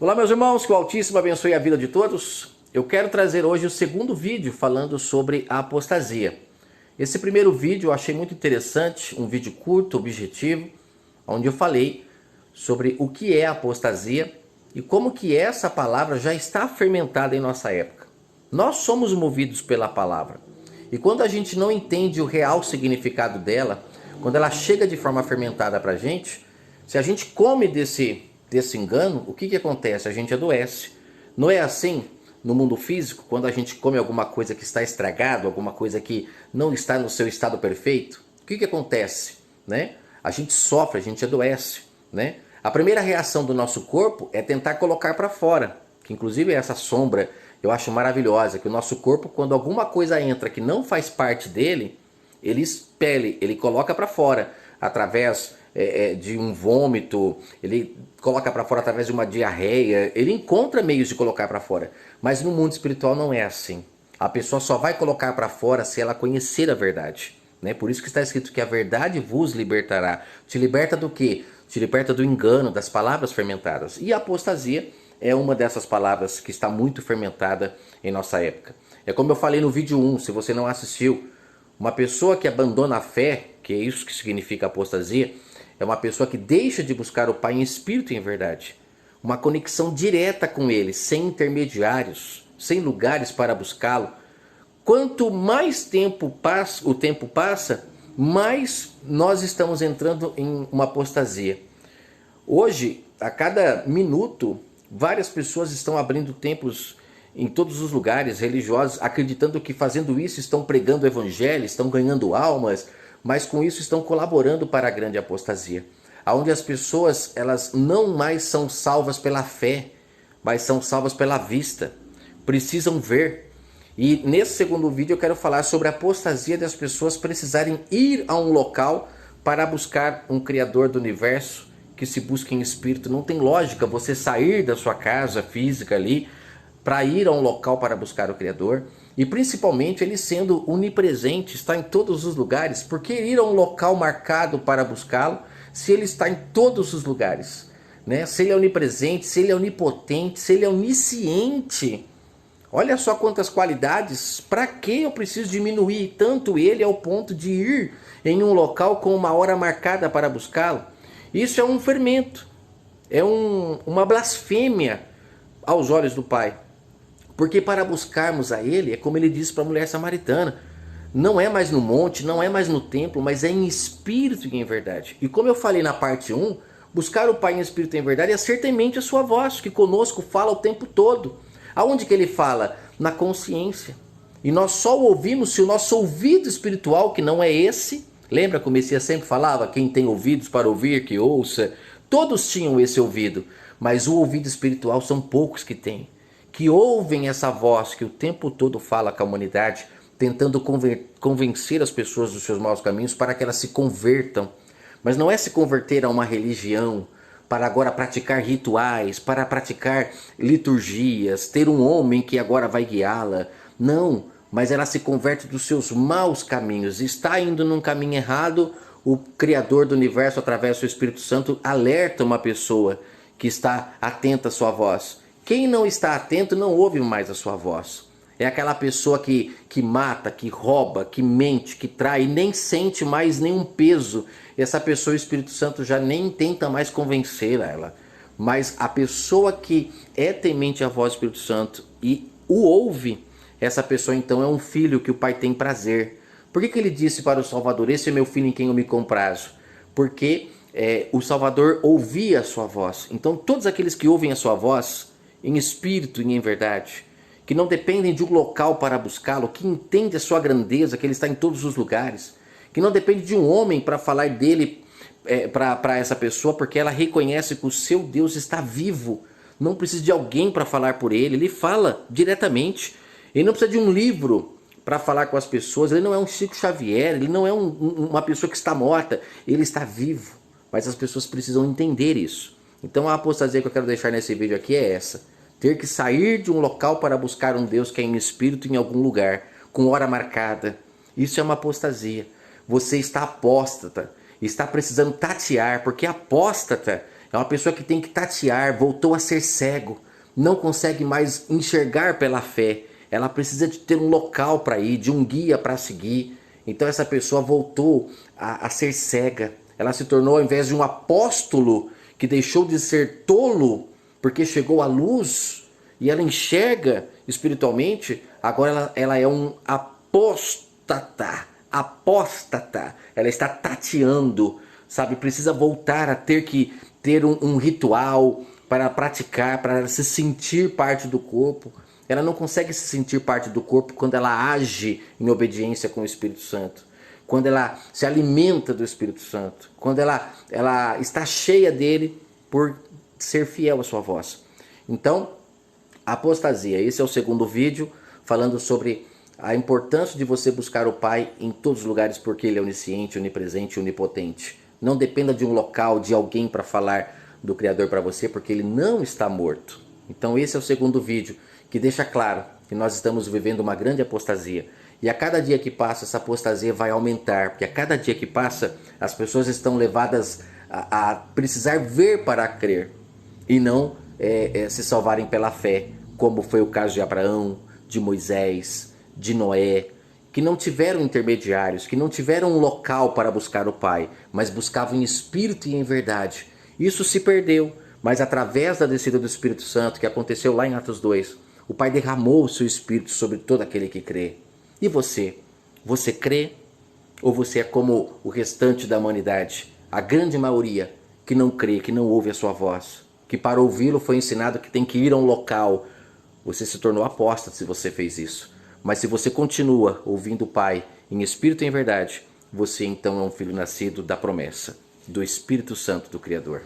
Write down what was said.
Olá meus irmãos, que o Altíssimo abençoe a vida de todos. Eu quero trazer hoje o segundo vídeo falando sobre a apostasia. Esse primeiro vídeo eu achei muito interessante, um vídeo curto, objetivo, onde eu falei sobre o que é a apostasia e como que essa palavra já está fermentada em nossa época. Nós somos movidos pela palavra e quando a gente não entende o real significado dela, quando ela chega de forma fermentada para a gente, se a gente come desse engano, o que acontece? A gente adoece. Não é assim no mundo físico, quando a gente come alguma coisa que está estragado, alguma coisa que não está no seu estado perfeito? O que acontece? Né? A gente sofre, a gente adoece. Né? A primeira reação do nosso corpo é tentar colocar para fora, que inclusive essa sombra eu acho maravilhosa, que o nosso corpo, quando alguma coisa entra que não faz parte dele, ele expele, ele coloca para fora, através de um vômito, ele coloca para fora através de uma diarreia, ele encontra meios de colocar para fora. Mas no mundo espiritual não é assim. A pessoa só vai colocar para fora se ela conhecer a verdade. Né? Por isso que está escrito que a verdade vos libertará. Te liberta do quê? Te liberta do engano, das palavras fermentadas. E a apostasia é uma dessas palavras que está muito fermentada em nossa época. É como eu falei no vídeo 1, se você não assistiu, uma pessoa que abandona a fé, que é isso que significa apostasia, é uma pessoa que deixa de buscar o Pai em espírito e em verdade. Uma conexão direta com Ele, sem intermediários, sem lugares para buscá-lo. Quanto mais o tempo passa, mais nós estamos entrando em uma apostasia. Hoje, a cada minuto, várias pessoas estão abrindo templos em todos os lugares religiosos, acreditando que fazendo isso estão pregando o evangelho, estão ganhando almas, mas com isso estão colaborando para a grande apostasia, onde as pessoas elas não mais são salvas pela fé, mas são salvas pela vista, precisam ver. E nesse segundo vídeo eu quero falar sobre a apostasia das pessoas precisarem ir a um local para buscar um Criador do universo, que se busca em espírito. Não tem lógica você sair da sua casa física ali para ir a um local para buscar o Criador, e principalmente ele sendo onipresente, está em todos os lugares. Por que ir a um local marcado para buscá-lo se ele está em todos os lugares? Né? Se ele é onipresente, se ele é onipotente, se ele é onisciente, olha só quantas qualidades. Para que eu preciso diminuir tanto ele ao ponto de ir em um local com uma hora marcada para buscá-lo? Isso é um fermento, é uma blasfêmia aos olhos do Pai. Porque para buscarmos a Ele, é como ele disse para a mulher samaritana, não é mais no monte, não é mais no templo, mas é em espírito e em verdade. E como eu falei na parte 1, buscar o Pai em espírito e em verdade é ser temente a sua voz, que conosco fala o tempo todo. Aonde que ele fala? Na consciência. E nós só o ouvimos se o nosso ouvido espiritual, que não é esse, lembra que o Messias sempre falava, quem tem ouvidos para ouvir, que ouça. Todos tinham esse ouvido, mas o ouvido espiritual são poucos que têm, que ouvem essa voz que o tempo todo fala com a humanidade, tentando convencer as pessoas dos seus maus caminhos para que elas se convertam. Mas não é se converter a uma religião, para agora praticar rituais, para praticar liturgias, ter um homem que agora vai guiá-la. Não, mas ela se converte dos seus maus caminhos. Está indo num caminho errado, o Criador do universo, através do seu Espírito Santo, alerta uma pessoa que está atenta à sua voz. Quem não está atento não ouve mais a sua voz. É aquela pessoa que mata, que rouba, que mente, que trai, nem sente mais nenhum peso. Essa pessoa, o Espírito Santo já nem tenta mais convencer ela. Mas a pessoa que é temente à voz do Espírito Santo e o ouve, essa pessoa então é um filho que o Pai tem prazer. Por que ele disse para o Salvador, esse é meu filho em quem eu me comprazo? Porque o Salvador ouvia a sua voz. Então todos aqueles que ouvem a sua voz, em espírito e em verdade, que não dependem de um local para buscá-lo, que entende a sua grandeza, que ele está em todos os lugares, que não depende de um homem para falar dele para essa pessoa, porque ela reconhece que o seu Deus está vivo, não precisa de alguém para falar por ele, ele fala diretamente, ele não precisa de um livro para falar com as pessoas, ele não é um Chico Xavier, ele não é uma pessoa que está morta, ele está vivo, mas as pessoas precisam entender isso. Então a apostasia que eu quero deixar nesse vídeo aqui é essa. Ter que sair de um local para buscar um Deus que é em espírito em algum lugar, com hora marcada. Isso é uma apostasia. Você está apóstata, está precisando tatear, porque apóstata É uma pessoa que tem que tatear, voltou a ser cego, não consegue mais enxergar pela fé. Ela precisa de ter um local para ir, de um guia para seguir. Então essa pessoa voltou a ser cega. Ela se tornou, ao invés de um apóstolo que deixou de ser tolo, porque chegou à luz e ela enxerga espiritualmente, agora ela é um apóstata. Apóstata. Ela está tateando, sabe? Precisa voltar a ter um ritual para praticar, para se sentir parte do corpo. Ela não consegue se sentir parte do corpo quando ela age em obediência com o Espírito Santo. Quando ela se alimenta do Espírito Santo. Quando ela está cheia dele por ser fiel à sua voz. Então, apostasia. Esse é o segundo vídeo falando sobre a importância de você buscar o Pai em todos os lugares porque Ele é onisciente, onipresente e onipotente. Não dependa de um local, de alguém para falar do Criador para você, porque Ele não está morto. Então esse é o segundo vídeo, que deixa claro que nós estamos vivendo uma grande apostasia. E a cada dia que passa, essa apostasia vai aumentar, porque a cada dia que passa, as pessoas estão levadas a precisar ver para crer, e não se salvarem pela fé, como foi o caso de Abraão, de Moisés, de Noé, que não tiveram intermediários, que não tiveram um local para buscar o Pai, mas buscavam em espírito e em verdade. Isso se perdeu, mas através da descida do Espírito Santo, que aconteceu lá em Atos 2, o Pai derramou o seu Espírito sobre todo aquele que crê. E você? Você crê? Ou você é como o restante da humanidade, a grande maioria, que não crê, que não ouve a sua voz, que para ouvi-lo foi ensinado que tem que ir a um local? Você se tornou apóstata se você fez isso. Mas se você continua ouvindo o Pai em espírito e em verdade, você então é um filho nascido da promessa, do Espírito Santo do Criador.